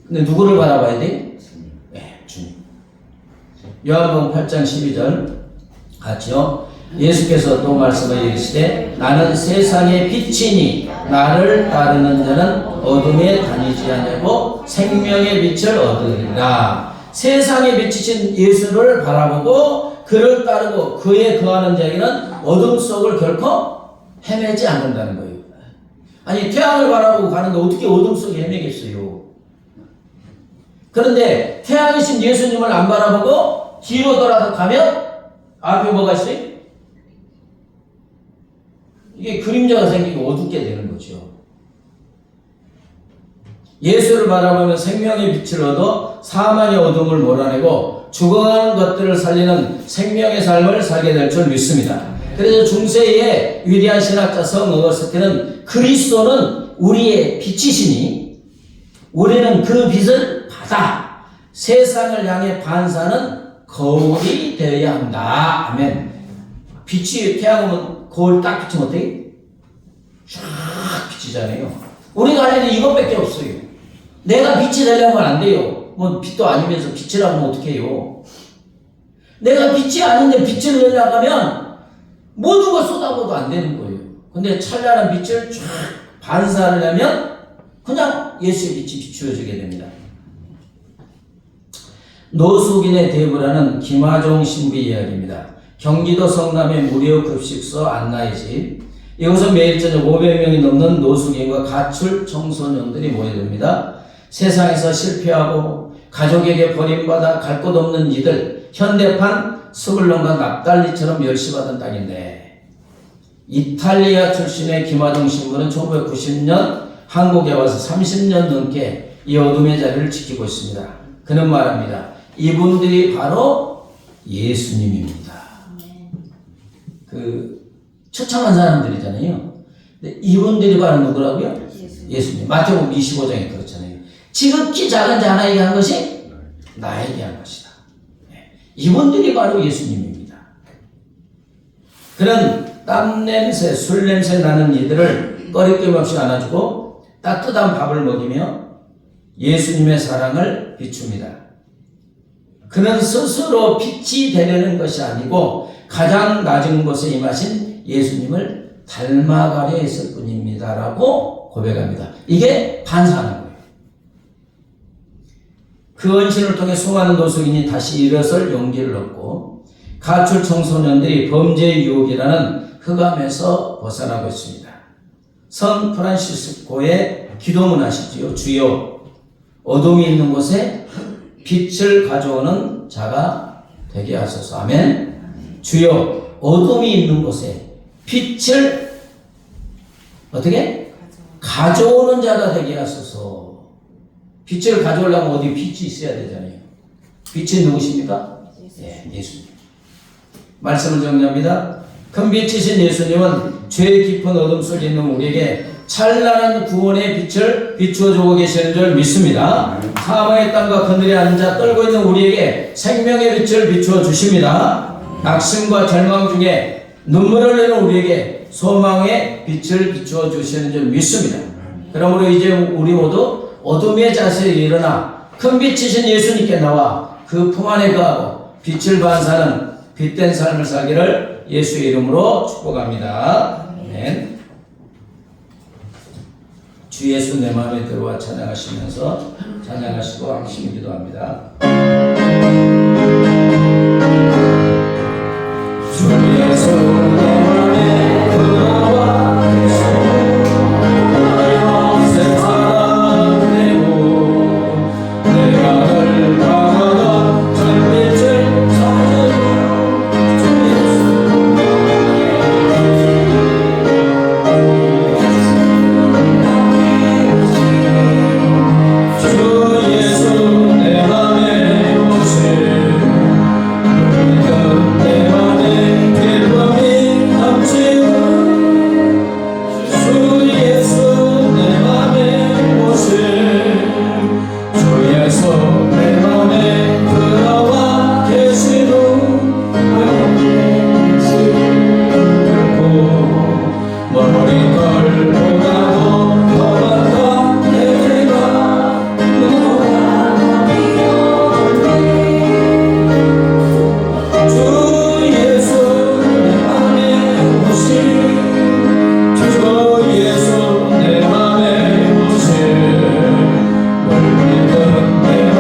근데 누구를 바라봐야 돼? 네, 주님. 요한복음 8장 12절 같이요. 예수께서 또 말씀하여 이르시되 나는 세상의 빛이니 나를 따르는 자는 어둠에 다니지 아니하고 생명의 빛을 얻으리라. 세상의 빛이신 예수를 바라보고 그를 따르고 그에 거하는 자에게는 어둠 속을 결코 헤매지 않는다는 거예요. 아니 태양을 바라보고 가는데 어떻게 어둠 속에 헤매겠어요? 그런데 태양이신 예수님을 안 바라보고 뒤로 돌아서 가면 앞에 뭐가 있어요? 이게 그림자가 생기고 어둡게 되는 거죠. 예수를 바라보면 생명의 빛을 얻어 사망의 어둠을 몰아내고 죽어가는 것들을 살리는 생명의 삶을 살게 될 줄 믿습니다. 그래서 중세의 위대한 신학자 성 어거스틴은 그리스도는 우리의 빛이시니 우리는 그 빛을 받아 세상을 향해 반사하는 거울이 되어야 한다. 아멘. 빛이 태양은 거울 딱 비치면 어때요? 쫙 비치잖아요. 우리가 할 일은 이것밖에 없어요. 내가 빛이 되려면 안 돼요. 뭐 빛도 아니면서 빛이라고 하면 어떡해요. 내가 빛이 아닌데 빛을 내려고 하면 모든 걸 쏟아부어도 안 되는 거예요. 근데 찬란한 빛을 쫙 반사를 하면 그냥 예수의 빛이 비추어지게 됩니다. 노숙인의 대부라는 김하종 신부 이야기입니다. 경기도 성남의 무료 급식소 안나의 집. 이곳은 매일 저녁 500명이 넘는 노숙인과 가출 청소년들이 모여듭니다. 세상에서 실패하고 가족에게 버림받아 갈 곳 없는 이들, 현대판 스물론과 납달리처럼 멸시받은 땅인데 이탈리아 출신의 김하종 신부는 1990년 한국에 와서 30년 넘게 이 어둠의 자리를 지키고 있습니다. 그는 말합니다. 이분들이 바로 예수님입니다. 그 처참한 사람들이잖아요. 근데 이분들이 바로 누구라고요? 예수님. 마태복음 25장에 그렇잖아요. 지극히 작은 자 하나에게 한 것이 나에게 한 것이다. 이분들이 바로 예수님입니다. 그는 땀냄새, 술냄새 나는 이들을 꺼리낌 없이 안아주고 따뜻한 밥을 먹이며 예수님의 사랑을 비춥니다. 그는 스스로 빛이 되려는 것이 아니고 가장 낮은 곳에 임하신 예수님을 닮아가려 했을 뿐입니다라고 고백합니다. 이게 반사하는 거예요. 그 헌신을 통해 수많은 노숙인이 다시 일어설 용기를 얻고 가출 청소년들이 범죄의 유혹이라는 흑암에서 벗어나고 있습니다. 성 프란시스코의 기도문 아시지요? 주여 어둠이 있는 곳에 빛을 가져오는 자가 되게 하소서. 아멘. 주여 어둠이 있는 곳에 빛을 어떻게? 가져오는 자가 되게 하소서. 빛을 가져오려면 어디 빛이 있어야 되잖아요. 빛이 누구십니까? 예, 예수님. 말씀을 정리합니다. 큰 빛이신 예수님은 죄의 깊은 어둠 속에 있는 우리에게 찬란한 구원의 빛을 비추어주고 계시는 줄 믿습니다. 사망의 땅과 그늘에 앉아 떨고 있는 우리에게 생명의 빛을 비추어 주십니다. 낙심과 절망 중에 눈물을 흘리는 우리에게 소망의 빛을 비추어 주시는 줄 믿습니다. 그러므로 이제 우리 모두 어둠의 자세에 일어나 큰 빛이신 예수님께 나와 그 품 안에 거하고 빛을 반사하는 빛된 삶을 살기를 예수의 이름으로 축복합니다. 아멘. 주 예수 내 마음에 들어와 찬양하시면서 찬양하시고 함께 기도합니다. 주 예수 내 마음에 들어와 새 사랑 되고 내가 늘 바라던 전빛을 찾으며 주 예수 내 맘에 오실 내 맘에 기쁨이 넘치는 주 예수 내 맘에 오실 주 예수 내 맘에 들어와 계시는 결코 멀리 걸보다도 더 가까운 내가 주 예수 내 맘에 오실 주 예수 내 맘에 오실 멀리 건 내 맘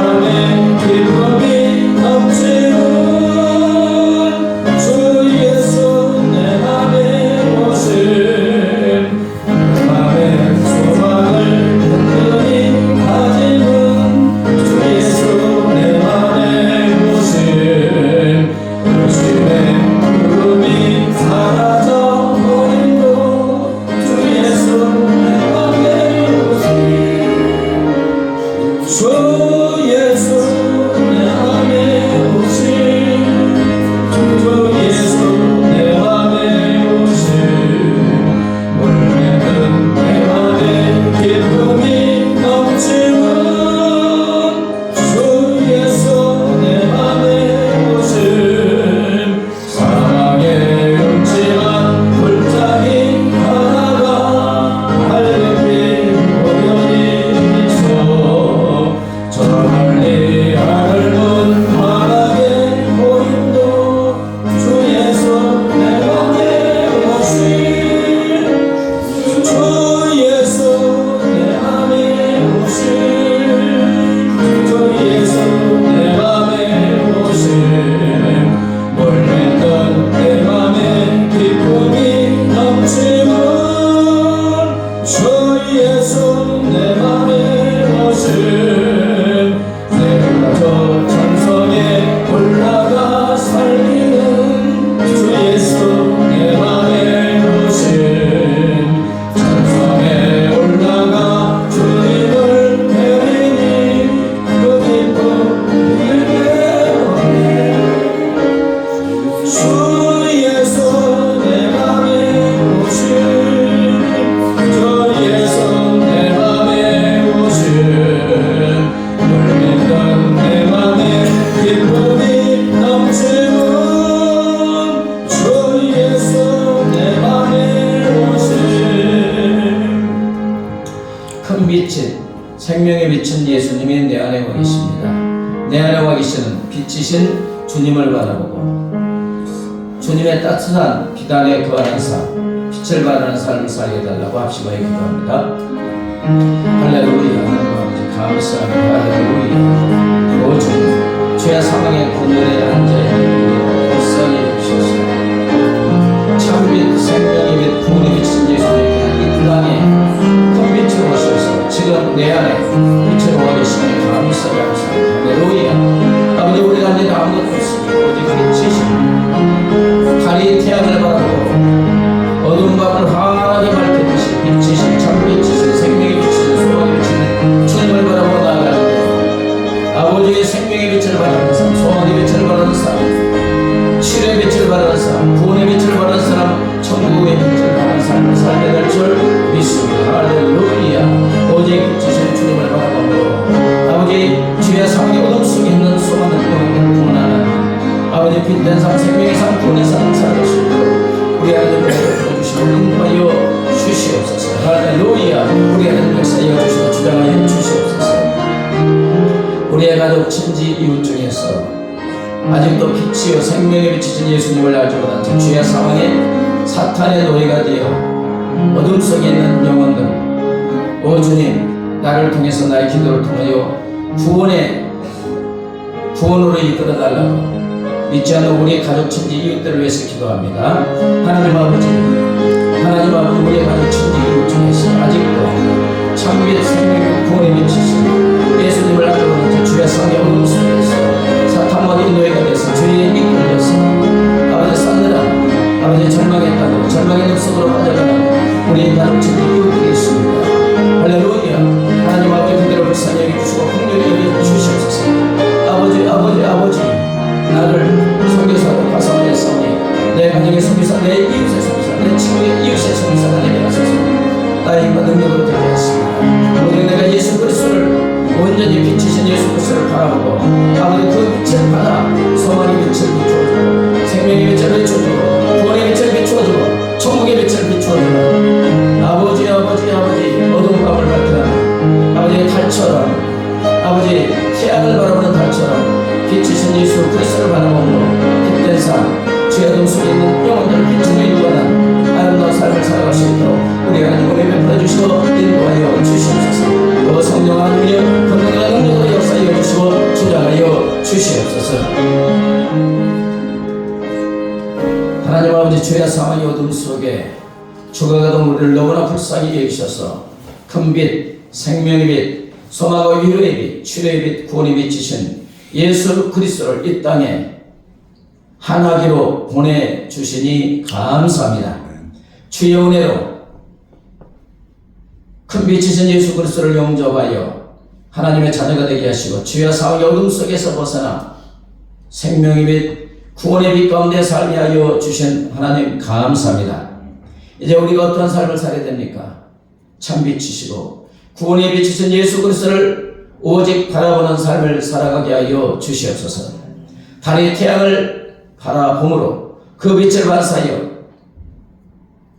안에 와 계십니다. 내 안에 와 계시는 빛이신 주님을 바라보고 주님의 따뜻한 빛 안에 거하는 삶, 빛을 발하는 삶을 살게 해달라고 합심하여 기도합니다. 할렐루야. 하나님 아버지 감사합니다. 할렐루야. 오 주님, 죄와 사망의 권능에 앉아있는 불쌍히 여기소서. 참빛 생명의 빛 부흥의 빛인 예수님께 이 땅에 큰 빛으로 오셔서 지금 내 안에 빛으로 와 계시니 감사합니다. 할렐루야. 아버지, 우리가 이제 아무것도 없습니다. 오직 빛이신 달이 태양을 바라보고 어두운 밤을 환하게 밝혀주신 빛이신 참빛이신 생명의 빛이신 소망의 빛이신 주님을 바라보고 나아가는데 아버지의 생명의 빛을 바라는 사람, 소망의 빛을 바라는 사람, 치료의 빛을 바라는 사람, 구원의 빛을 바라는 사람, 천국의 빛을 바라는 삶을 살게 될 줄 믿습니다. 할렐루야. 오직 빛이신 주님을 바라보고 아버지 주의 사랑의 어둠 속에 있는 소망을 영원히 구원하는 아버지 빛된 삶, 생명의 삶, 구원의 삶을 살아갈 수 있도록 우리 하나님을 보여주시고 인도하여 주시옵소서. 할렐루야. 우리 하나님 역사 이어주시고 주장하여 주시옵소서. 우리의 가족, 친지, 이웃 중에서 아직도 빛이요 생명의 빛이신 예수님을 알지 못한 채 죄와 사망의 사탄의 노예가 되어 어둠 속에 있는 영혼들, 오 주님, 나를 통해서 나의 기도를 통하여 구원으로 이끌어달라고 믿지 않는 우리의 가족, 친지, 이웃들을 위해서 기도합니다. 하나님 아버지, 우리의 가족, 친지, 이웃 중에서 아직도 참빛 생명의 구원의 빛이신 예수님을 알지 못한 채 주의 사망의 어둠 속에서 사탄마귀의 노예가 돼서 죄에 이끌려서 아버지 싸늘한 아버지 절망의 절망의 늪속으로 빠져가는 우리의 가족, 친지, 이웃들이 있습니다. 할렐루야. 하나님 아버지, 그들을 불쌍히 여기주시고 긍휼히 여기주시옵소서. 아버지, 나를 선교사로 가성하여 싸우니 내 가정의 선교사, 내 이웃의 선교사, 내 친구의 이웃의 선교사가 되게 하소서. 나의 힘과 능력으로 되게 하십니다. 오직 내가 예수 그리스도를 온전히 빛이신 예수 그리스도를 바라보고 아버지 그 빛을 받아 소망의 빛을 비추어주고 생명의 빛을 비추어주고 구원의 빛을 비추어주고 천국의 빛을 비추어주고 아버지 어두운 밤을 밝히는 아버지의 달처럼 아버지 태양을 바라보는 달처럼 빛이신 예수 그리스도를 바라보므로 빛된 삶, 죄의 어둠 속에 있는 영혼들을 빛으로 인도하는 아름다운 삶을 살아갈 수 있도록 우리 하나님 은혜 베풀어 주시고 인도하여 주시옵소서. 오 성령 하나님이여 권능과 능력으로 역사하여 주시고 주장하여 주시옵소서. 하나님 아버지, 죄와 사망의 어둠 속에 죽어가던 우리를 너무나 불쌍히 여기셔서 큰 빛, 생명의 빛, 소망과 위로의 빛, 치료의 빛, 구원의 빛이신 예수 그리스도를 이 땅에 환하기로 보내주시니 감사합니다. 주의 은혜로 큰 빛이신 예수 그리스도를 영접하여 하나님의 자녀가 되게 하시고 주의 사망의 어둠 속에서 벗어나 생명의 빛, 구원의 빛 가운데 살게 하여 주신 하나님 감사합니다. 이제 우리가 어떠한 삶을 살게 됩니까? 참 빛이시고 구원의 빛이신 예수 그리스도를 오직 바라보는 삶을 살아가게 하여 주시옵소서. 달이 태양을 바라봄으로 그 빛을 반사하여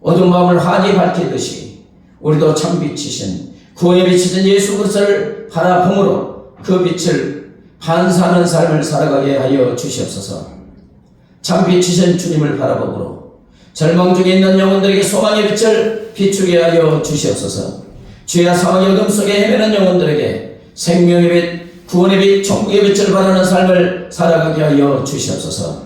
어두운 마음을 환히 밝히듯이 우리도 참 빛이신 구원의 빛이신 예수 그리스도를 바라봄으로 그 빛을 반사하는 삶을 살아가게 하여 주시옵소서. 참 빛이신 주님을 바라보므로 절망 중에 있는 영혼들에게 소망의 빛을 비추게 하여 주시옵소서. 죄와 사망의 어둠 속에 헤매는 영혼들에게 생명의 빛, 구원의 빛, 천국의 빛을 바라는 삶을 살아가게 하여 주시옵소서.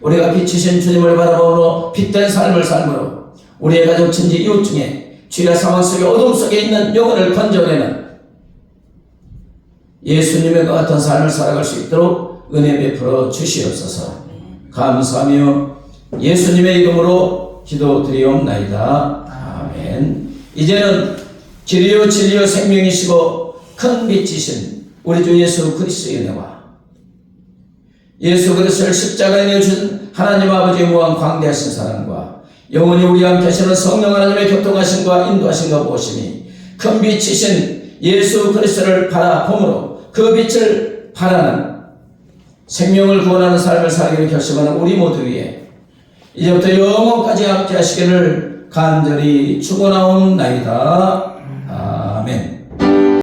우리가 빛이신 주님을 바라보므로 빛된 삶을 삶으로 우리의 가족, 친지, 이웃 중에 죄와 사망 속에 어둠 속에 있는 영혼을 건져내는 예수님의 같은 삶을 살아갈 수 있도록 은혜 베풀어 주시옵소서. 감사하며 예수님의 이름으로 기도드리옵나이다. 아멘. 이제는 길이요 진리요 생명이시고 큰 빛이신 우리 주 예수 그리스도의 은혜와 예수 그리스도를 십자가에 내어준 하나님 아버지의 무한 광대하신 사랑과 영원히 우리와 함께 하시는 성령 하나님의 교통하심과 인도하심과 보심이 큰 빛이신 예수 그리스도를 바라봄으로 그 빛을 바라는 생명을 구원하는 삶을 살기로 결심하는 우리 모두 위에 이제부터 영원까지 함께 하시기를 간절히 축원하옵나이다. 아멘.